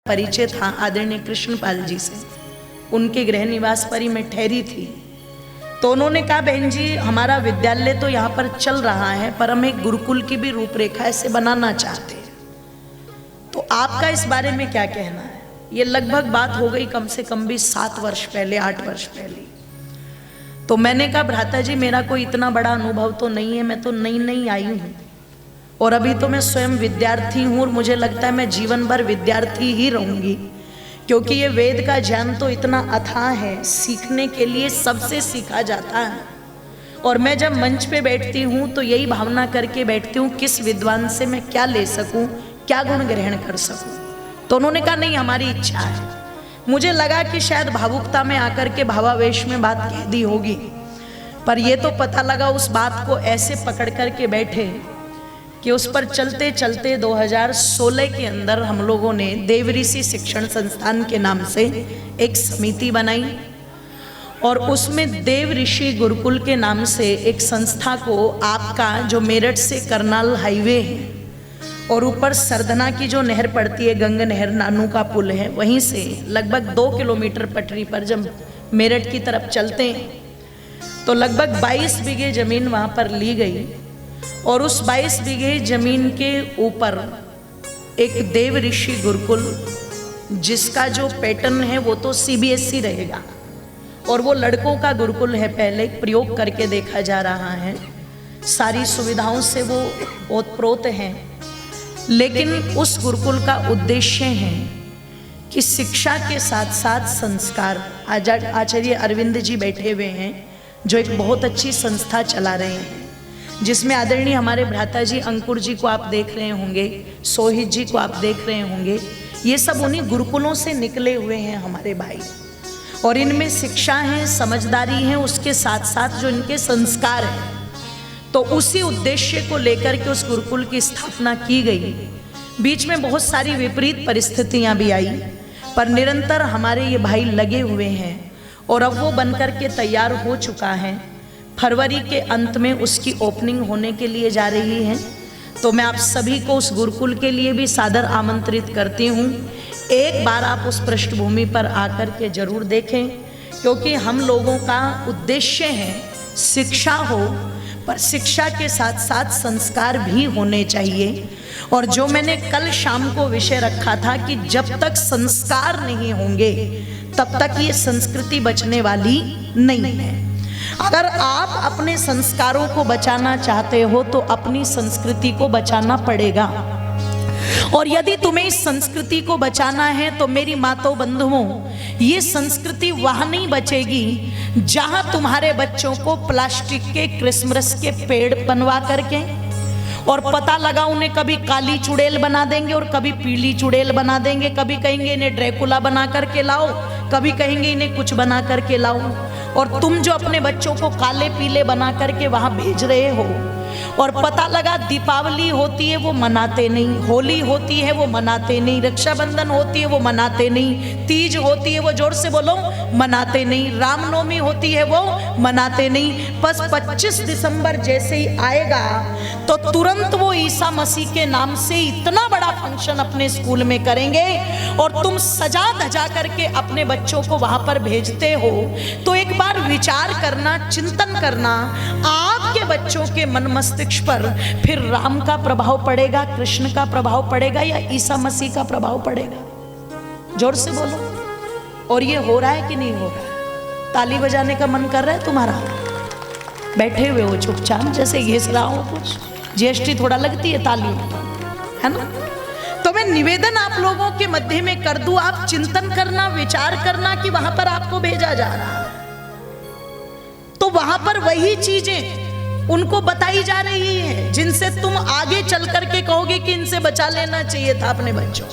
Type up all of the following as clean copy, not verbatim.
परिचय था आदरणीय कृष्णपाल जी से। उनके गृह निवास पर ही मैं ठहरी थी। तो उन्होंने कहा, बहन जी हमारा विद्यालय तो यहाँ पर चल रहा है, पर हम एक गुरुकुल की भी रूपरेखा ऐसे बनाना चाहते हैं, तो आपका इस बारे में क्या कहना है? ये लगभग बात हो गई कम से कम भी 7 वर्ष पहले, 8 वर्ष पहले। तो मैंने कहा, भ्राता जी मेरा कोई इतना बड़ा अनुभव तो नहीं है, मैं तो नई नई आई हूँ और अभी तो मैं स्वयं विद्यार्थी हूँ और मुझे लगता है मैं जीवन भर विद्यार्थी ही रहूंगी, क्योंकि ये वेद का ज्ञान तो इतना अथाह है, सीखने के लिए सबसे सीखा जाता है। और मैं जब मंच पे बैठती हूँ तो यही भावना करके बैठती हूँ, किस विद्वान से मैं क्या ले सकूँ, क्या गुण ग्रहण कर सकूँ। तो उन्होंने कहा, नहीं हमारी इच्छा है। मुझे लगा कि शायद भावुकता में आकर के भावावेश में बात कह दी होगी, पर यह तो पता लगा उस बात को ऐसे पकड़ करके बैठे कि उस पर चलते चलते 2016 के अंदर हम लोगों ने देवऋषि शिक्षण संस्थान के नाम से एक समिति बनाई और उसमें देवऋषि गुरुकुल के नाम से एक संस्था को, आपका जो मेरठ से करनाल हाईवे है और ऊपर सरधना की जो नहर पड़ती है, गंगा नहर, नानू का पुल है, वहीं से लगभग 2 किलोमीटर पटरी पर जब मेरठ की तरफ चलते हैं तो लगभग 22 बीघे जमीन वहाँ पर ली गई और उस 22 बीघे जमीन के ऊपर एक देवऋषि गुरुकुल, जिसका जो पैटर्न है वो तो CBSE रहेगा और वो लड़कों का गुरुकुल है, पहले प्रयोग करके देखा जा रहा है, सारी सुविधाओं से वो ओतप्रोत हैं। लेकिन उस गुरुकुल का उद्देश्य है कि शिक्षा के साथ साथ संस्कार। आचार्य अरविंद जी बैठे हुए हैं जो एक बहुत अच्छी संस्था चला रहे हैं, जिसमें आदरणीय हमारे भ्राता जी अंकुर जी को आप देख रहे होंगे, सोहित जी को आप देख रहे होंगे, ये सब उन्हीं गुरुकुलों से निकले हुए हैं हमारे भाई। और इनमें शिक्षा है, समझदारी है, उसके साथ साथ जो इनके संस्कार हैं। तो उसी उद्देश्य को लेकर के उस गुरुकुल की स्थापना की गई। बीच में बहुत सारी विपरीत परिस्थितियां भी आई, पर निरंतर हमारे ये भाई लगे हुए हैं और अब वो बनकर के तैयार हो चुका है। फरवरी के अंत में उसकी ओपनिंग होने के लिए जा रही है। तो मैं आप सभी को उस गुरुकुल के लिए भी सादर आमंत्रित करती हूँ। एक बार आप उस पृष्ठभूमि पर आकर के जरूर देखें, क्योंकि हम लोगों का उद्देश्य है शिक्षा हो, पर शिक्षा के साथ साथ संस्कार भी होने चाहिए। और जो मैंने कल शाम को विषय रखा था कि जब तक संस्कार नहीं होंगे तब तक ये संस्कृति बचने वाली नहीं है। अगर आप अपने संस्कारों को बचाना चाहते हो तो अपनी संस्कृति को बचाना पड़ेगा। और यदि तुम्हें इस संस्कृति को बचाना है तो मेरी माताओं बंधुओं, ये संस्कृति वहां नहीं बचेगी जहां तुम्हारे बच्चों को प्लास्टिक के क्रिसमस के पेड़ बनवा करके और पता लगा उन्हें कभी काली चुड़ैल बना देंगे और कभी पीली चुड़ैल बना देंगे, कभी कहेंगे इन्हें ड्रैकुला बना करके लाओ, कभी कहेंगे इन्हें कुछ बना करके लाओ। और तुम जो अपने बच्चों को काले पीले बना करके वहां भेज रहे हो, और पता लगा दीपावली होती है वो मनाते नहीं, होली होती है वो मनाते नहीं, रक्षाबंधन होती है वो मनाते नहीं, तीज होती है वो, जोर से बोलो, मनाते नहीं, रामनवमी होती है वो मनाते नहीं। बस 25 दिसंबर जैसे ही आएगा तो तुरंत वो ईसा मसीह के नाम से इतना बड़ा फंक्शन अपने स्कूल में करेंगे और तुम सजा धजा करके अपने बच्चों को वहां पर भेजते हो। तो एक बार विचार करना, चिंतन करना, आपके बच्चों के मन मस्तिष्क पर फिर राम का प्रभाव पड़ेगा, कृष्ण का प्रभाव पड़ेगा या ईसा मसीह का प्रभाव पड़ेगा? जोर से बोलो। और ये हो रहा है कि नहीं हो रहा है? ताली बजाने का मन कर रहा है तुम्हारा? बैठे हुए हो चुपचाप, जैसे घिस रहा हो कुछ। GST थोड़ा लगती है ताली में, है ना? तो मैं निवेदन आप लोगों के मध्य में कर दूं, आप चिंतन करना, विचार करना कि वहां पर आपको भेजा जा रहा है तो वहां पर वही चीजें उनको बताई जा रही है जिनसे तुम आगे चल करके कहोगे कि इनसे बचा लेना चाहिए था अपने बच्चों।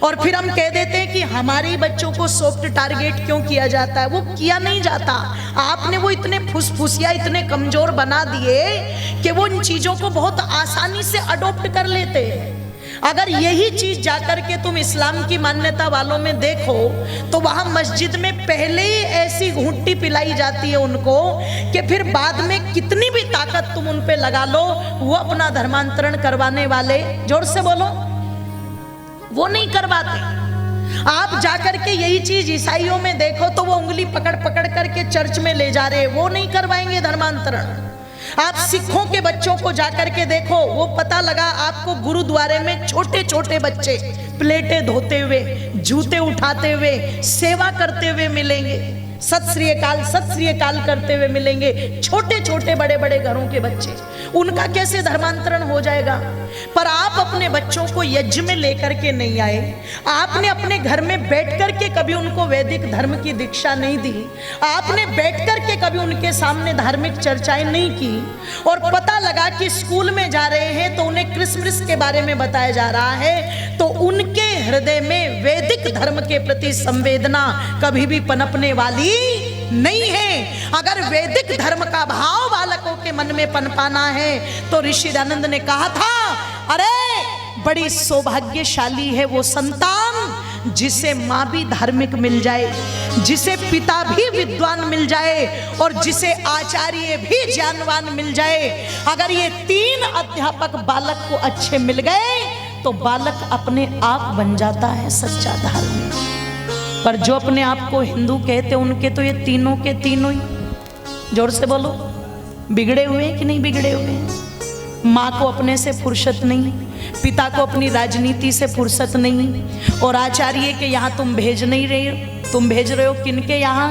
और फिर हम कह देते हैं कि हमारे बच्चों को सॉफ्ट टारगेट क्यों किया जाता है। वो किया नहीं जाता, आपने वो इतने फुसफुसिया, इतने कमजोर बना दिए कि वो इन चीजों को बहुत आसानी से अडॉप्ट कर लेते हैं। अगर यही चीज जाकर के तुम इस्लाम की मान्यता वालों में देखो तो वहां मस्जिद में पहले ही ऐसी घूंटी पिलाई जाती है उनको कि फिर बाद में कितनी भी ताकत तुम उन पे लगा लो, वो अपना धर्मांतरण करवाने वाले, जोर से बोलो, वो नहीं करवाते। आप जाकर के यही चीज ईसाइयों में देखो तो वो उंगली पकड़ पकड़ करके चर्च में ले जा रहे हैं, वो नहीं करवाएंगे धर्मांतरण। आप सिखों के बच्चों को जाकर के देखो, वो पता लगा आपको गुरुद्वारे में छोटे छोटे बच्चे प्लेटें धोते हुए, जूते उठाते हुए, सेवा करते हुए मिलेंगे, सत श्री अकाल करते हुए मिलेंगे। छोटे छोटे बड़े बड़े घरों के बच्चे, उनका कैसे धर्मांतरण हो जाएगा? पर आप अपने बच्चों को यज्ञ में लेकर के नहीं आए, आपने अपने घर में बैठ कर के कभी उनको वैदिक धर्म की दीक्षा नहीं दी, आपने बैठ कर के कभी उनके सामने धार्मिक चर्चाएं नहीं की, और पता लगा कि स्कूल में जा रहे हैं तो उन्हें क्रिसमस के बारे में बताया जा रहा है, तो उनके हृदय में वैदिक धर्म के प्रति संवेदना कभी भी पनपने वाली नहीं है। अगर वैदिक धर्म का भाव बालकों के मन में पनपाना है तो ऋषि दयानंद ने कहा था, अरे बड़ी सौभाग्यशाली है वो संतान जिसे माँ भी धार्मिक मिल जाए, जिसे पिता भी विद्वान मिल जाए, और जिसे आचार्य भी ज्ञानवान मिल जाए। अगर ये 3 अध्यापक बालक को अच्छे मिल गए तो बालक अपने आप बन जाता है सच्चा धार्मिक। पर जो अपने आप को हिंदू कहते उनके तो ये तीनों के तीनों ही, जोर से बोलो, बिगड़े हुए कि नहीं बिगड़े हुए? माँ को अपने से फुर्सत नहीं, पिता को अपनी राजनीति से फुर्सत नहीं, और आचार्य के यहाँ तुम भेज नहीं रहे हो। तुम भेज रहे हो किनके यहाँ?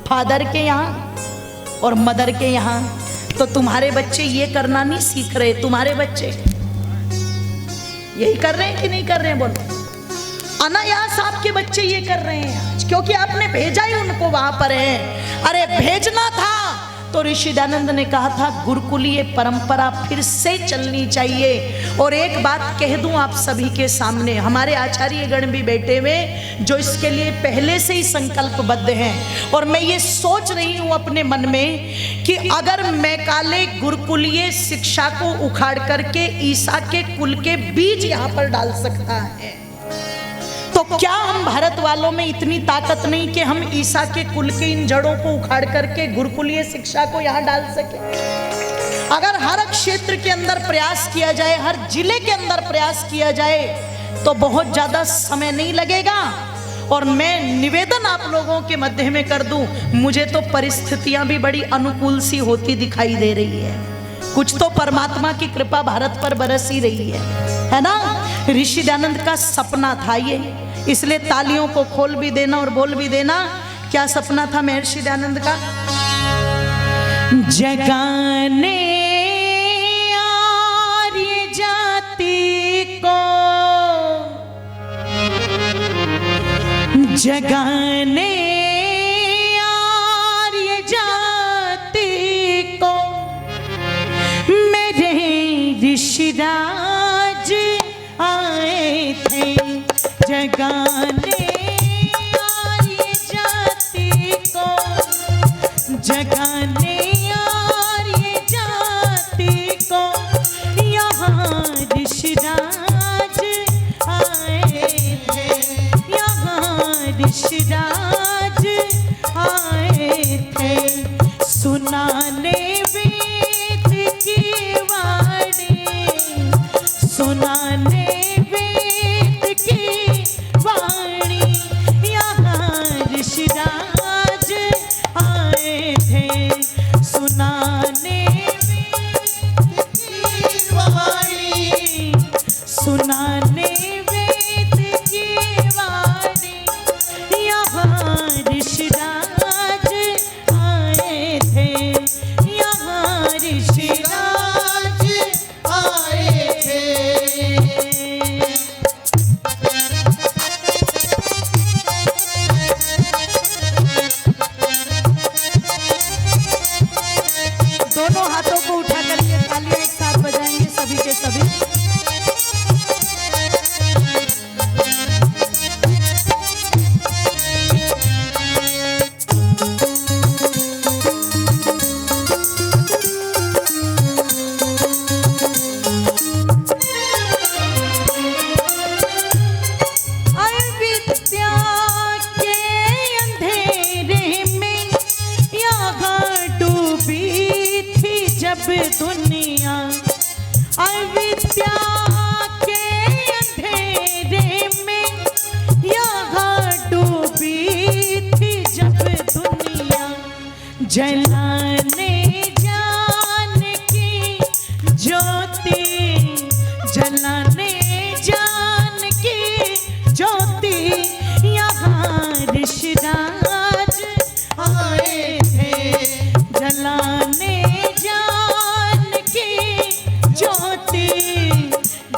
फादर के यहाँ और मदर के यहाँ। तो तुम्हारे बच्चे ये करना नहीं सीख रहे, तुम्हारे बच्चे यही कर रहे हैं कि नहीं कर रहे हैं? बोलो। अनायास आपके बच्चे ये कर रहे हैं आज, क्योंकि आपने भेजा ही उनको वहां पर है। अरे भेजना था तो ऋषि दयानंद ने कहा था गुरुकुलीय परंपरा फिर से चलनी चाहिए। और एक बात कह दूं आप सभी के सामने, हमारे आचार्य गण भी बैठे हुए जो इसके लिए पहले से ही संकल्पबद्ध हैं, और मैं ये सोच रही हूं अपने मन में कि अगर मैकाले गुरुकुलीय शिक्षा को उखाड़ करके ईसा के कुल के बीज यहां पर डाल सकता है, तो क्या हम भारत वालों में इतनी ताकत नहीं कि हम ईसा के कुल के इन जड़ों को उखाड़ करके गुरुकुलीय शिक्षा को यहाँ डाल सके? अगर हर क्षेत्र के अंदर प्रयास किया जाए, हर जिले के अंदर प्रयास किया जाए, तो बहुत ज्यादा समय नहीं लगेगा। और मैं निवेदन आप लोगों के मध्य में कर दूं, मुझे तो परिस्थितियां भी बड़ी अनुकूल सी होती दिखाई दे रही है। कुछ तो परमात्मा की कृपा भारत पर बरस ही रही है ना? ऋषि दयानंद का सपना था ये, इसलिए तालियों को खोल भी देना और बोल भी देना। क्या सपना था महर्षि दयानंद का? जगाने आर्य जाति को, जगाने आर्य जाति को मेरे ऋषिराज आए थे। जगाने आर्य जाति को, जगाने आर्य जाति को, यहाँ ऋषिराज आए थे, यहाँ ऋषिराज आए थे। सुनाने वेद की वाणी, सुनाने ऋषिराज आए थे। सुनाने वेद की वाणी, सुनाने वेद की वाणी, यहाँ ऋषिराज आए थे, यहाँ ऋषिराज आए थे।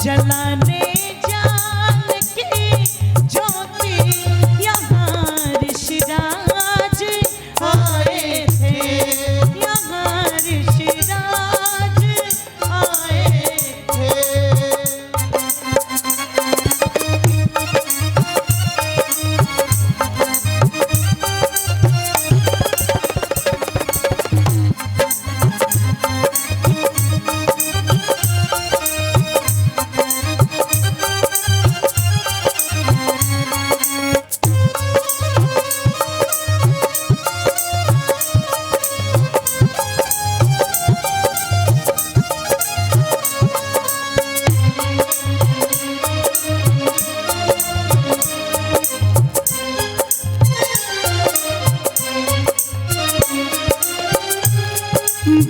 जलाने जान की ज्योति यहाँ ऋषिराज आए थे, यहाँ ऋषिराज आए थे।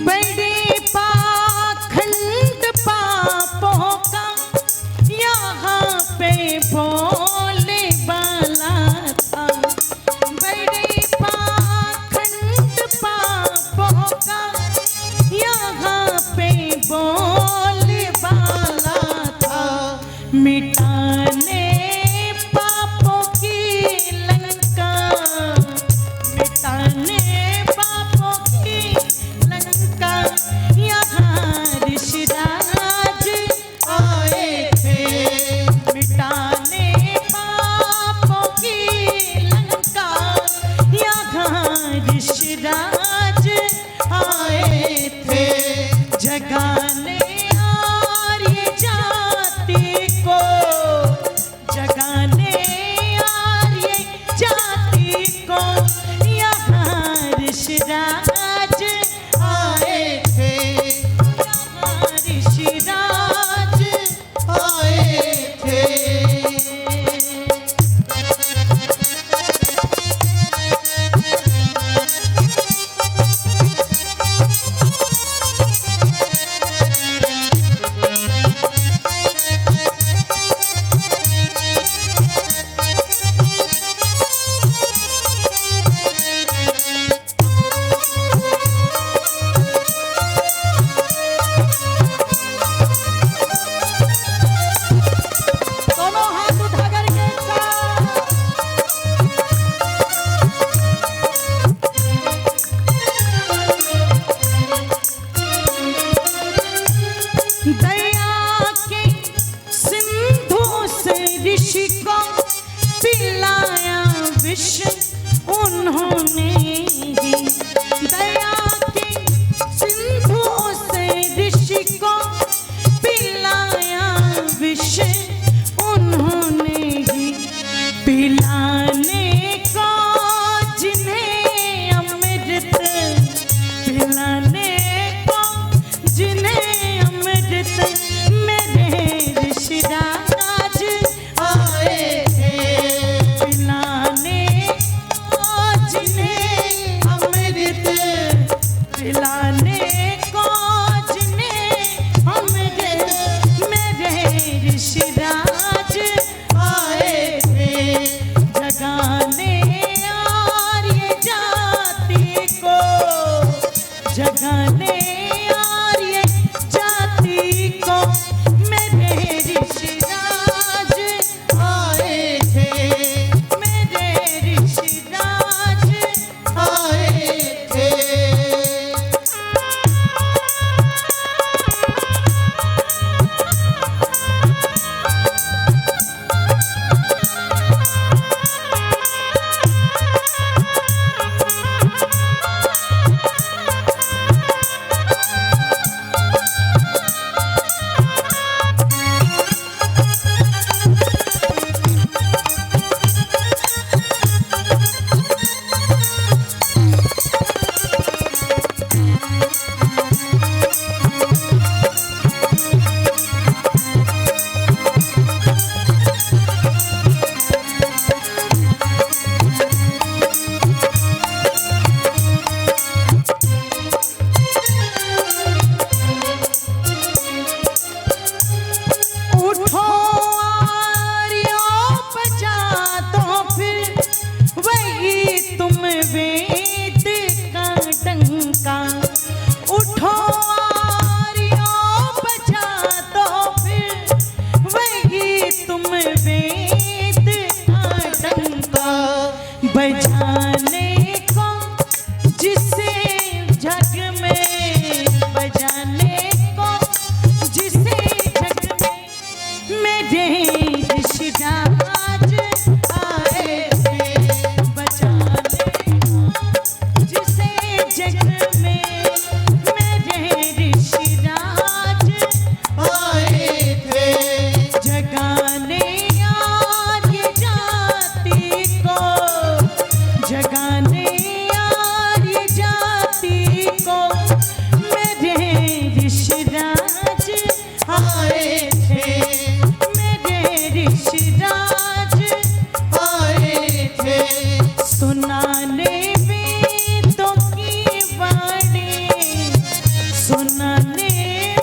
बड़े पाखंड पापों का यहाँ पे भोले बाला था। बड़े पाखंड पापों का यहाँ पे भोले बाला था। मिटाने पापों की लंका, मिटाने पापों की लंका यहाँ ऋषिराज आए थे। मिटाने पापों की लंका यहाँ ऋषिराज आए थे। जगाने आर्य जाति को, जगाने आर्य जाति को यहाँ ऋषिराज आए थे, यहाँ ऋषिराज आए थे। दया के सिंधु से ऋषि को पिलाया विष उन्होंने ही। दया के सिंधु से ऋषि को पिलाया विष उन्होंने ही। पिलाने को जिन्हें अमृत, पिलाने को जिन्हें अमृत मेरे ऋषिराज आए थे। पिलाने को जिन्हें मेरे ऋषिराज आए थे बचाने जिसे जग में। मेरे ऋषिराज आए थे जगाने आज जाति को, जगाने आज जाति को। मेरे ऋषिराज आए थे मेरे ऋषिराज आए थे सुनाने वेदों की वाणी, सुनाने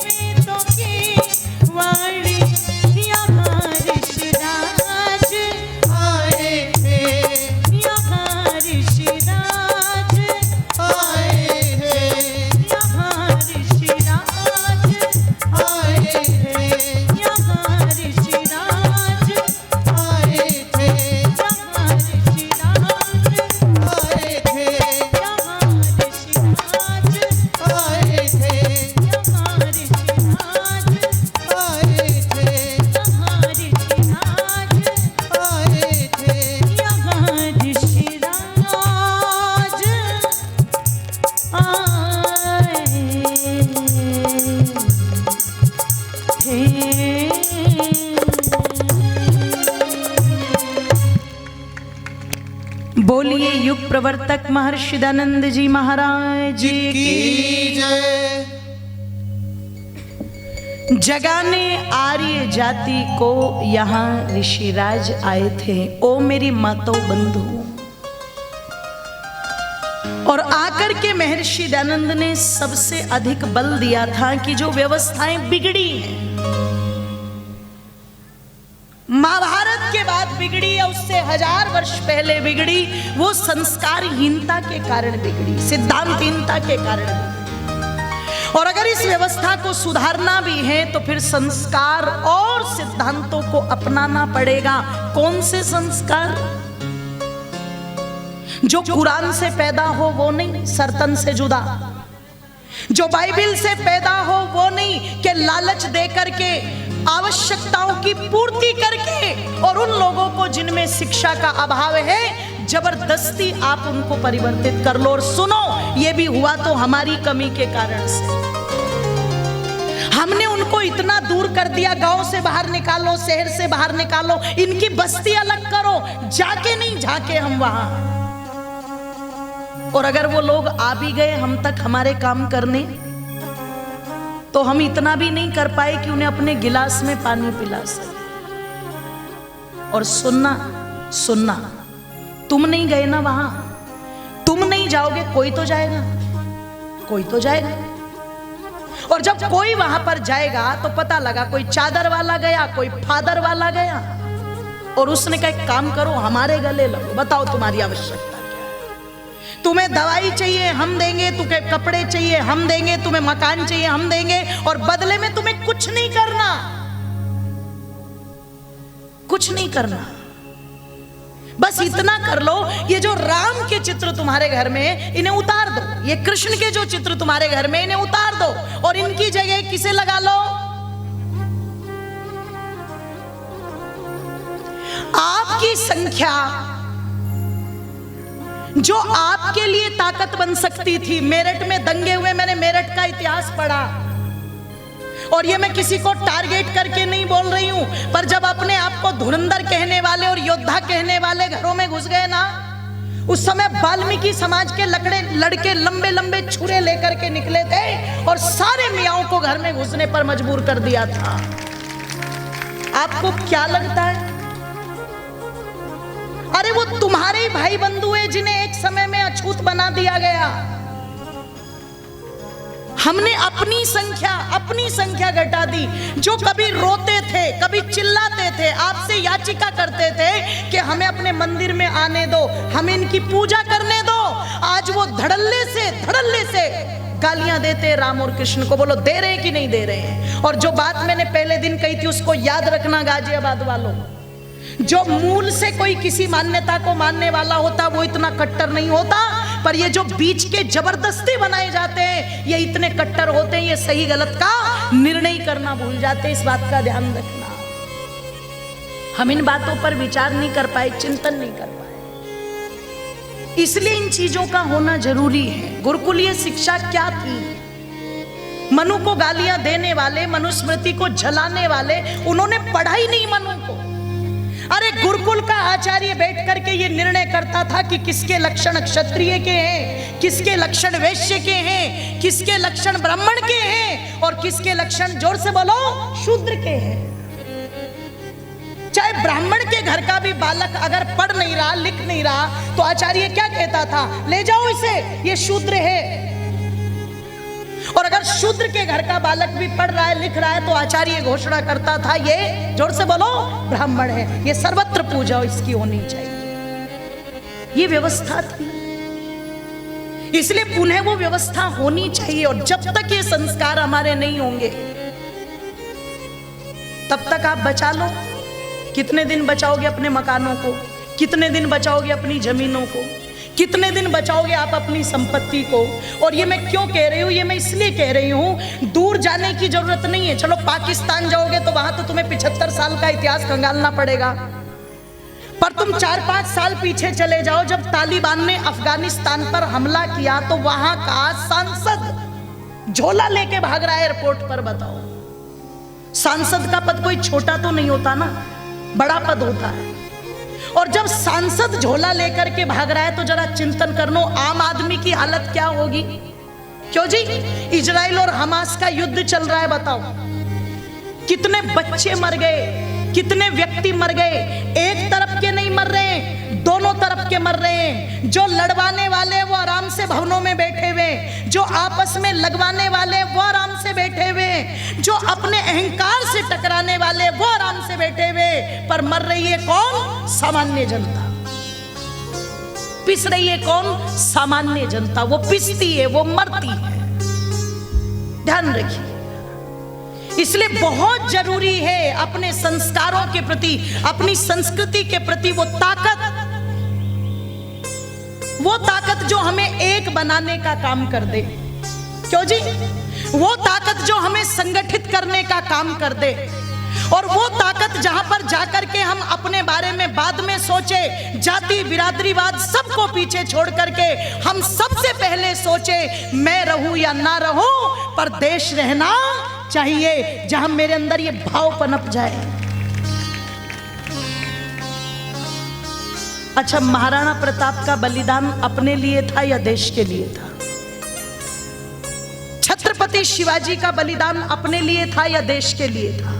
वेदों की वाणी। यहाँ ऋषिराज आए थे यहाँ ऋषिराज आए थे यहाँ ऋषिराज आए थे यहाँ ऋषिराज आए थे यहाँ ऋषिराज आए थे यहाँ ऋषिराज आए थे यहाँ ऋषिराज आए थे यहाँ ऋषिराज आए थे यहाँ ऋषिराज आए थे। बोलिए युग प्रवर्तक महर्षि दयानंद जी महाराज की की जय। जगाने आर्य जाति को यहाँ ऋषिराज आए थे। ओ मेरी मातो बंधु, और आकर के महर्षि दयानंद ने सबसे अधिक बल दिया था कि जो व्यवस्थाएं बिगड़ी हैं, महाभारत के बाद बिगड़ी या उससे 1000 वर्ष पहले बिगड़ी, वो संस्कारहीनता के कारण बिगड़ी, सिद्धांतहीनता के कारण बिगड़ी। और अगर इस व्यवस्था को सुधारना भी है तो फिर संस्कार और सिद्धांतों को अपनाना पड़ेगा। कौन से संस्कार? जो कुरान से पैदा हो वो नहीं, सरतन से जुदा। जो बाइबिल से पैदा हो वो नहीं कि लालच दे करके, आवश्यकताओं की पूर्ति करके, और उन लोगों को जिनमें शिक्षा का अभाव है जबरदस्ती आप उनको परिवर्तित कर लो। और सुनो, ये भी हुआ तो हमारी कमी के कारण से। हमने उनको इतना दूर कर दिया, गांव से बाहर निकालो, शहर से बाहर निकालो, इनकी बस्ती अलग करो, जाके नहीं झाके हम वहां। और अगर वो लोग आ भी गए हम तक हमारे काम करने, तो हम इतना भी नहीं कर पाए कि उन्हें अपने गिलास में पानी पिला सके। और सुनना, तुम नहीं गए ना वहां, तुम नहीं जाओगे, कोई तो जाएगा, कोई तो जाएगा। और जब कोई वहां पर जाएगा तो पता लगा कोई चादर वाला गया, कोई फादर वाला गया, और उसने कहा एक काम करो, हमारे गले लगो, बताओ तुम्हारी आवश्यकता क्या है। तुम्हें दवाई चाहिए हम देंगे, तुम्हें कपड़े चाहिए हम देंगे, तुम्हें मकान चाहिए हम देंगे, और बदले में तुम्हें कुछ नहीं करना, कुछ नहीं करना। बस इतना कर लो, ये जो राम के चित्र तुम्हारे घर में इन्हें उतार दो, ये कृष्ण के जो चित्र तुम्हारे घर में इन्हें उतार दो, और इनकी जगह किसे लगा लो? आपकी संख्या जो आपके लिए ताकत बन सकती थी। मेरठ में दंगे हुए, मैंने मेरठ का इतिहास पढ़ा, और ये मैं किसी को टारगेट करके नहीं बोल रही हूं, पर जब अपने आप को धुरंधर कहने वाले और योद्धा कहने वाले घरों में घुस गए ना, उस समय वाल्मीकि समाज के लड़के लंबे लंबे छुरे लेकर के निकले थे और सारे मियाओं को घर में घुसने पर मजबूर कर दिया था। आपको क्या लगता है? अरे वो तुम्हारे ही भाई बंधु है जिन्हें एक समय में अछूत बना दिया गया। हमने अपनी संख्या घटा दी। जो कभी रोते थे, कभी चिल्लाते थे, आपसे याचिका करते थे कि हमें अपने मंदिर में आने दो, हमें इनकी पूजा करने दो, आज वो धड़ल्ले से गालियां देते राम और कृष्ण को। बोलो दे रहे कि नहीं दे रहे हैं? और जो बात मैंने पहले दिन कही थी उसको याद रखना गाजियाबाद वालों, जो मूल से कोई किसी मान्यता को मानने वाला होता वो इतना कट्टर नहीं होता, पर ये जो बीच के जबरदस्ती बनाए जाते हैं ये इतने कट्टर होते हैं, ये सही गलत का निर्णय करना भूल जाते हैं। इस बात का ध्यान रखना। हम इन बातों पर विचार नहीं कर पाए, चिंतन नहीं कर पाए। इसलिए इन चीजों का होना जरूरी है। गुरुकुलीय शिक्षा क्या थी? मनु को गालियां देने वाले, मनुस्मृति को जलाने वाले, उन्होंने पढ़ा ही नहीं मनु को। अरे गुरुकुल का आचार्य बैठ करके ये निर्णय करता था कि किसके लक्षण क्षत्रिय के हैं, किसके लक्षण वैश्य के हैं, किसके लक्षण ब्राह्मण के हैं और किसके लक्षण, जोर से बोलो, शूद्र के हैं। चाहे ब्राह्मण के घर का भी बालक अगर पढ़ नहीं रहा, लिख नहीं रहा, तो आचार्य क्या कहता था? ले जाओ इसे, ये शूद्र है। और अगर शूद्र के घर का बालक भी पढ़ रहा है, लिख रहा है, तो आचार्य घोषणा करता था, ये, जोर से बोलो, ब्राह्मण है, ये सर्वत्र पूजा इसकी होनी चाहिए। ये व्यवस्था थी। इसलिए पुनः वो व्यवस्था होनी चाहिए। और जब तक ये संस्कार हमारे नहीं होंगे, तब तक आप बचा लो। कितने दिन बचाओगे अपने मकानों को? कितने दिन बचाओगे अपनी जमीनों को? कितने दिन बचाओगे आप अपनी संपत्ति को? और ये मैं क्यों कह रही हूँ? ये मैं इसलिए कह रही हूँ, दूर जाने की जरूरत नहीं है। चलो पाकिस्तान जाओगे तो वहां तो तुम्हें 75 साल का इतिहास खंगालना पड़ेगा, पर तुम 4-5 साल पीछे चले जाओ। जब तालिबान ने अफगानिस्तान पर हमला किया तो वहां का सांसद झोला लेके भाग रहा है एयरपोर्ट पर। बताओ, सांसद का पद कोई छोटा तो नहीं होता ना, बड़ा पद होता है। और जब सांसद झोला लेकर के भाग रहा है तो जरा चिंतन कर लो, आम आदमी की हालत क्या होगी? क्यों जी? इजराइल और हमास का युद्ध चल रहा है। बताओ कितने बच्चे मर गए, कितने व्यक्ति मर गए। एक तरफ के नहीं मर रहे, दोनों तरफ के मर रहे हैं। जो लड़वाने वाले वो आराम से भवनों में बैठे हुए, जो आपस में लगवाने वाले वो आराम से बैठे हुए, जो अपने अहंकार से टकराने वाले वो आराम से बैठे हुए। पर मर रही है कौन? सामान्य जनता। पिस रही है कौन? सामान्य जनता। वो पिसती है, वो मरती है। ध्यान रखिए। इसलिए बहुत जरूरी है अपने संस्कारों के प्रति, अपनी संस्कृति के प्रति वो ताकत जो हमें एक बनाने का काम कर दे। क्यों जी? वो ताकत जो हमें संगठित करने का काम कर दे। और वो ताकत जहां पर जाकर के हम अपने बारे में बाद में सोचे, जाति बिरादरीवाद सबको पीछे छोड़ करके हम सबसे पहले सोचे, मैं रहूं या ना रहूं, पर देश रहना चाहिए, जहां मेरे अंदर ये भाव पनप जाए। अच्छा, महाराणा प्रताप का बलिदान अपने लिए था या देश के लिए था? छत्रपति शिवाजी का बलिदान अपने लिए था या देश के लिए था?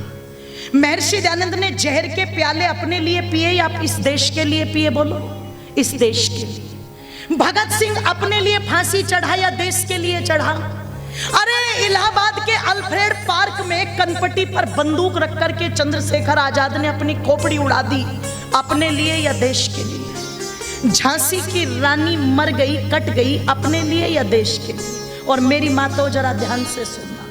महर्षि दयानंद ने जहर के प्याले अपने लिए पिए या इस देश के लिए पिए? बोलो, इस देश के लिए। भगत सिंह अपने लिए फांसी चढ़ा या देश के लिए चढ़ा? अरे इलाहाबाद के अल्फ्रेड पार्क में कनपट्टी पर बंदूक रख करके चंद्रशेखर आजाद ने अपनी खोपड़ी उड़ा दी, अपने लिए या देश के लिए? झांसी की रानी मर गई, कट गई, अपने लिए या देश के लिए? और मेरी माताओं जरा ध्यान से सुनना,